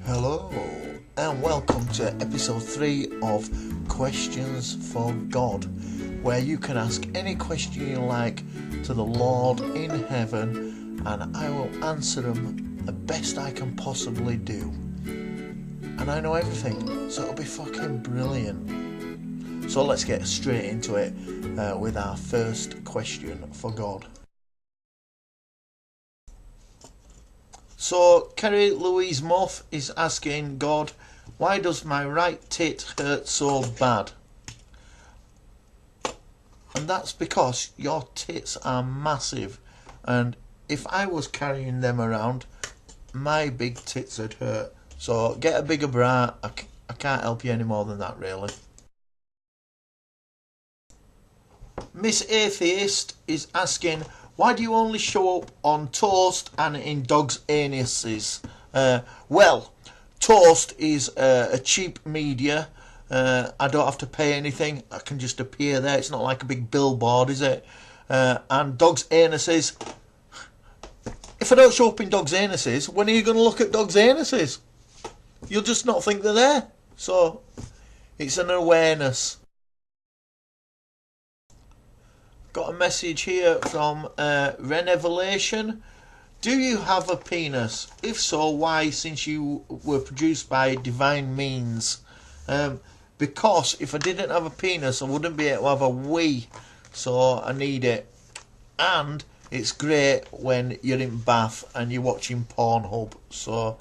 Hello and welcome to episode 3 of Questions for God, where you can ask any question you like to the Lord in heaven and I will answer them the best I can possibly do. And I know everything, so it'll be fucking brilliant. So let's get straight into it with our first question for God. So Kerry Louise Muff is asking God, why does my right tit hurt so bad? And that's because your tits are massive, and if I was carrying them around, my big tits would hurt. So get a bigger bra. I can't help you any more than that, really. Miss Atheist is asking, why do you only show up on Toast and in dogs' anuses? Well, Toast is a cheap media. I don't have to pay anything. I can just appear there. It's not like a big billboard, is it? And dogs' anuses. If I don't show up in dogs' anuses, when are you going to look at dogs' anuses? You'll just not think they're there. So, it's an awareness. Got a message here from Renevelation. Do you have a penis? If so, why, since you were produced by divine means? Because if I didn't have a penis, I wouldn't be able to have a wee. So I need it. And it's great when you're in Bath and you're watching Pornhub. So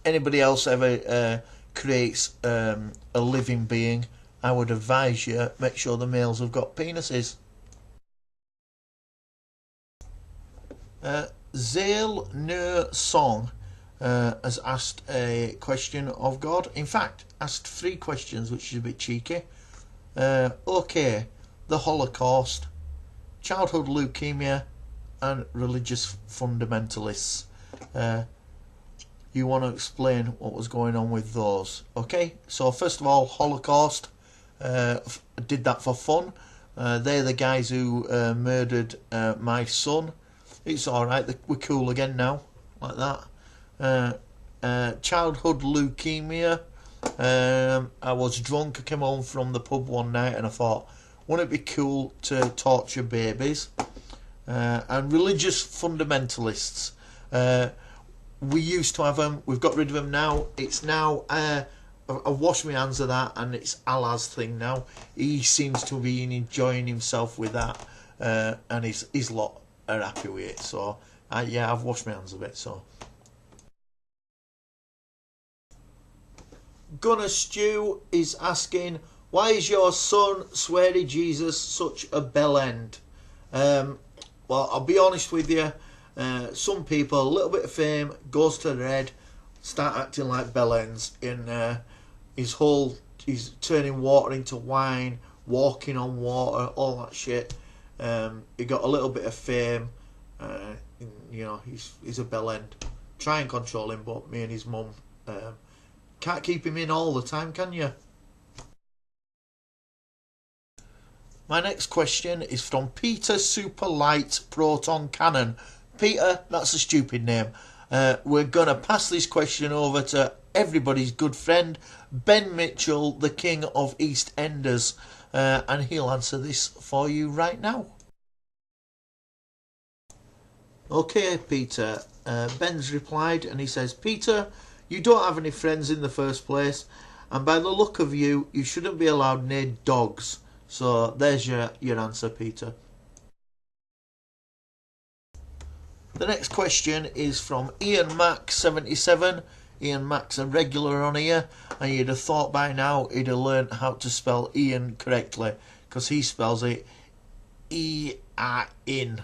anybody else ever creates a living being, I would advise you, make sure the males have got penises. Zale Nur Song has asked a question of God. In fact, asked 3 questions, which is a bit cheeky. Okay, the Holocaust, childhood leukemia, and religious fundamentalists. You want to explain what was going on with those? Okay, so first of all, Holocaust. Did that for fun. They're the guys who murdered my son. It's alright, we're cool again now, like that. Childhood leukemia. I was drunk, I came home from the pub one night and I thought, wouldn't it be cool to torture babies? And religious fundamentalists. We used to have them, we've got rid of them now. It's now... I've washed my hands of that, and it's Allah's thing now. He seems to be enjoying himself with that, and his lot are happy with it. So, yeah, I've washed my hands of it. So, Gunnar Stew is asking, why is your son Sweary Jesus such a bell end? Well, I'll be honest with you. Some people, a little bit of fame goes to their head, start acting like bell ends in. He's turning water into wine, walking on water, all that shit. He got a little bit of fame, he's a bell end. Try and control him, but me and his mum can't keep him in all the time, can you? My next question is from Peter Superlight Proton Cannon. Peter, that's a stupid name. We're going to pass this question over to everybody's good friend, Ben Mitchell, the king of EastEnders, and he'll answer this for you right now. Okay, Peter. Ben's replied, and he says, Peter, you don't have any friends in the first place, and by the look of you, you shouldn't be allowed near dogs. So there's your answer, Peter. The next question is from Ian Mack 77. Ian Mack's a regular on here, and you'd have thought by now he'd have learnt how to spell Ian correctly, because he spells it E-I-N,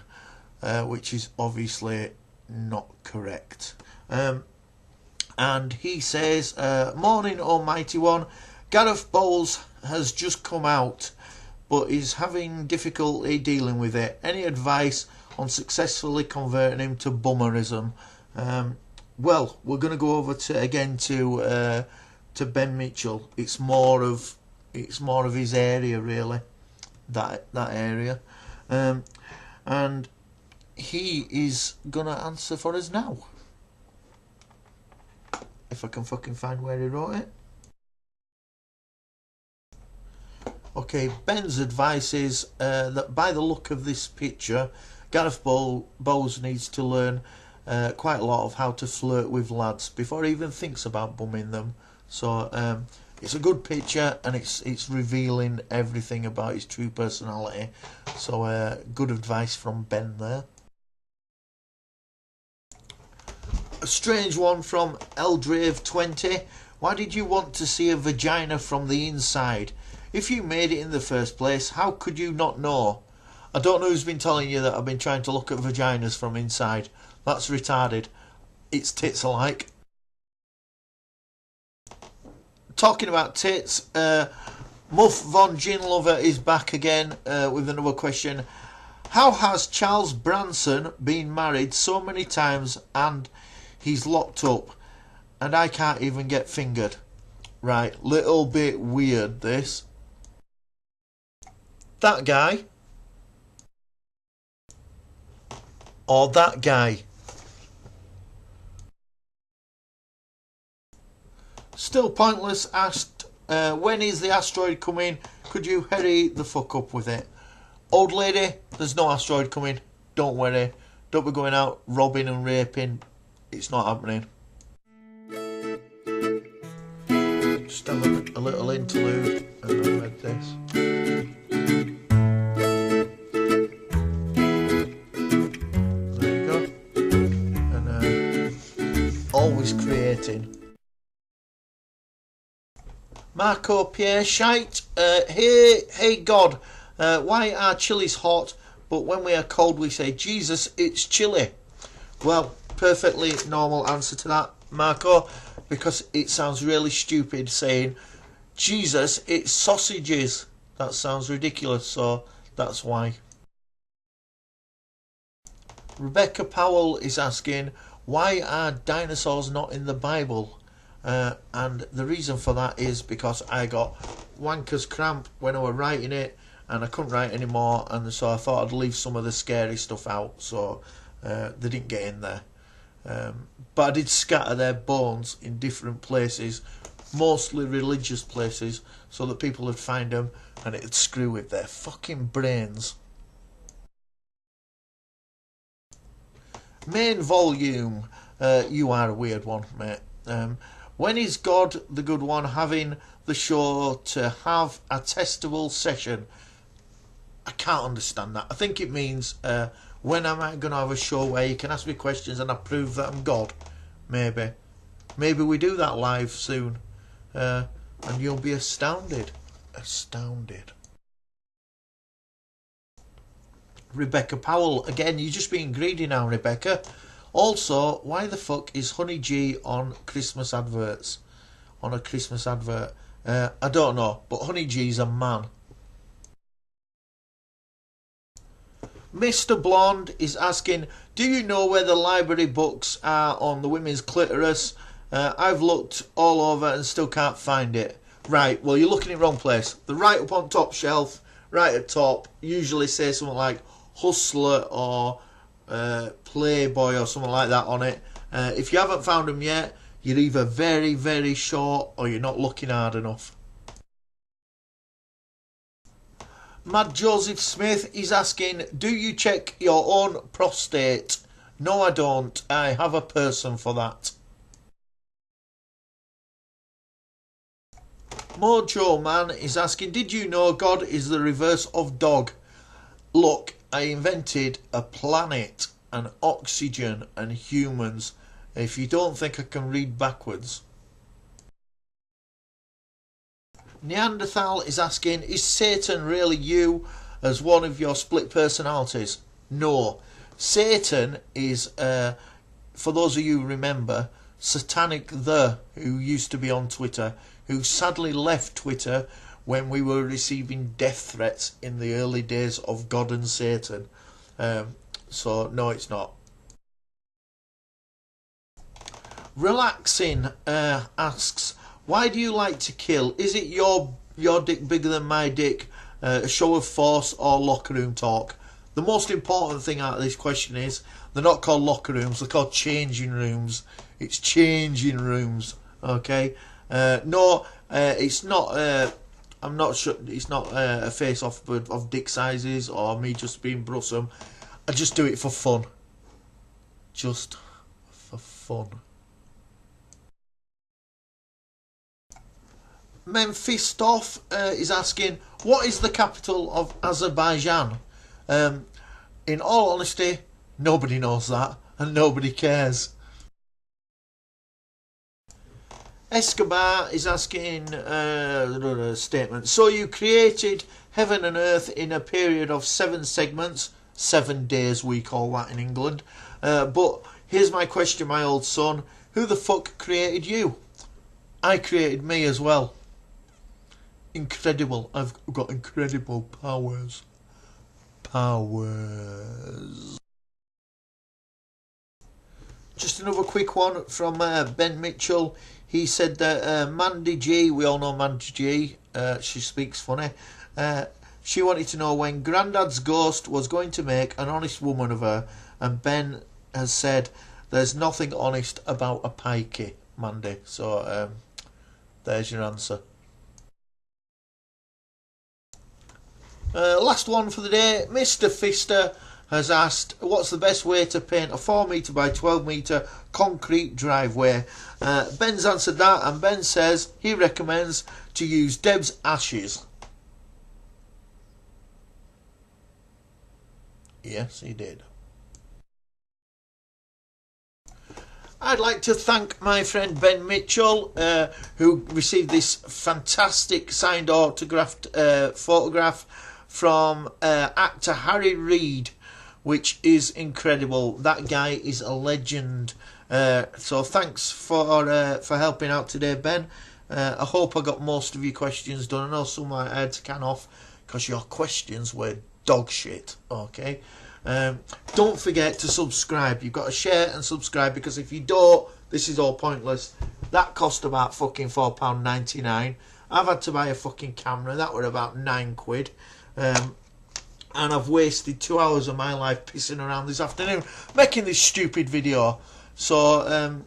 which is obviously not correct. And he says, morning Almighty One, Gareth Bowles has just come out, but is having difficulty dealing with it. Any advice on successfully converting him to bummerism? Well, we're going to go over to Ben Mitchell. It's more of his area, really, that area, and he is going to answer for us now. if I can fucking find where he wrote it. Okay, Ben's advice is that by the look of this picture, Gareth Bowes needs to learn quite a lot of how to flirt with lads before he even thinks about bumming them. So it's a good picture, and it's revealing everything about his true personality. So good advice from Ben there. A strange one from Eldrave20. Why did you want to see a vagina from the inside? If you made it in the first place, how could you not know? I don't know who's been telling you that I've been trying to look at vaginas from inside. That's retarded. It's tits alike. Talking about tits, Muff Von Ginlover is back again with another question. How has Charles Branson been married so many times and he's locked up and I can't even get fingered? Right, little bit weird this. That guy. Or that guy. Still Pointless asked, when is the asteroid coming? Could you hurry the fuck up with it? Old lady, there's no asteroid coming. Don't worry. Don't be going out robbing and raping. It's not happening. Just have a little interlude and I read this. There you go. And always creating. Marco Pierre Shite. Hey God, why are chilies hot, but when we are cold we say, Jesus, it's chilly? Well, perfectly normal answer to that, Marco, because it sounds really stupid saying, Jesus, it's sausages. That sounds ridiculous, so that's why. Rebecca Powell is asking, why are dinosaurs not in the Bible? And the reason for that is because I got wanker's cramp when I was writing it and I couldn't write anymore, and so I thought I'd leave some of the scary stuff out, so they didn't get in there. But I did scatter their bones in different places, mostly religious places, so that people would find them and it'd screw with their fucking brains. Main volume. You are a weird one, mate. When is God the good one having the show to have a testable session? I can't understand that. I think it means when am I going to have a show where you can ask me questions and I prove that I'm God? Maybe. Maybe we do that live soon. And you'll be astounded. Astounded. Rebecca Powell. Again, you're just being greedy now, Rebecca. Also, why the fuck is Honey G on Christmas adverts? On a Christmas advert? I don't know, but Honey G's a man. Mr. Blonde is asking, do you know where the library books are on the women's clitoris? I've looked all over and still can't find it. Right, well, you're looking in the wrong place. They're right up on top shelf, right at top. Usually say something like Hustler or Playboy or something like that on it. If you haven't found them yet, you're either very, very short or you're not looking hard enough. Mad Joseph Smith is asking, do you check your own prostate? No, I don't. I have a person for that. Mojo Man is asking, did you know God is the reverse of dog? Look, I invented a planet and oxygen and humans. If you don't think I can read backwards. Neanderthal is asking, is Satan really you as one of your split personalities? No. Satan is, for those of you who remember, Satanic The, who used to be on Twitter, who sadly left Twitter when we were receiving death threats in the early days of God and Satan. So, no, it's not. Relaxing asks, why do you like to kill? Is it your dick bigger than my dick, a show of force, or locker room talk? The most important thing out of this question is, they're not called locker rooms, they're called changing rooms. It's changing rooms. Okay, no, it's not. I'm not sure. It's not a face-off of dick sizes or me just being brussome. I just do it for fun. Just for fun. Memphistov is asking, what is the capital of Azerbaijan? In all honesty, nobody knows that and nobody cares. Escobar is asking statement. So you created heaven and earth in a period of 7 segments, 7 days we call that in England. But here's my question, my old son. Who the fuck created you? I created me as well. Incredible. I've got incredible powers. Just another quick one from Ben Mitchell. He said that Mandy G, we all know Mandy G, she speaks funny. She wanted to know when Grandad's ghost was going to make an honest woman of her, and Ben has said there's nothing honest about a pikey, Mandy. So there's your answer. Last one for the day. Mr. Fister has asked, what's the best way to paint a 4 metre by 12 metre concrete driveway? Ben's answered that, and Ben says he recommends to use Deb's ashes. Yes, he did. I'd like to thank my friend Ben Mitchell, who received this fantastic signed autographed photograph from actor Harry Reid, which is incredible. That guy is a legend. So thanks for helping out today, Ben. I hope I got most of your questions done. I know some I had to can off because your questions were dog shit. Okay. Don't forget to subscribe. You've got to share and subscribe, because if you don't, this is all pointless. That cost about fucking £4.99. I've had to buy a fucking camera. That were about £9. And I've wasted 2 hours of my life pissing around this afternoon making this stupid video. So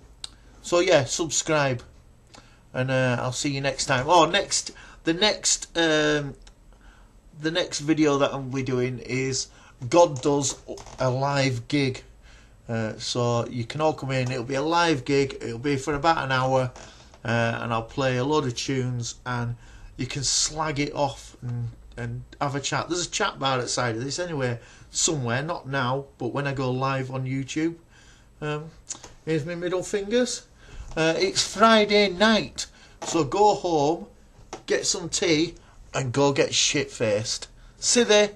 yeah, subscribe, and I'll see you next time. Oh, the next video that I'll be doing is God does a live gig. So you can all come in. It'll be a live gig. It'll be for about an hour, and I'll play a load of tunes, and you can slag it off and have a chat. There's a chat bar outside of this anyway, somewhere, not now, but when I go live on YouTube. Here's my middle fingers. It's Friday night, so go home, get some tea, and go get shit-faced. See there.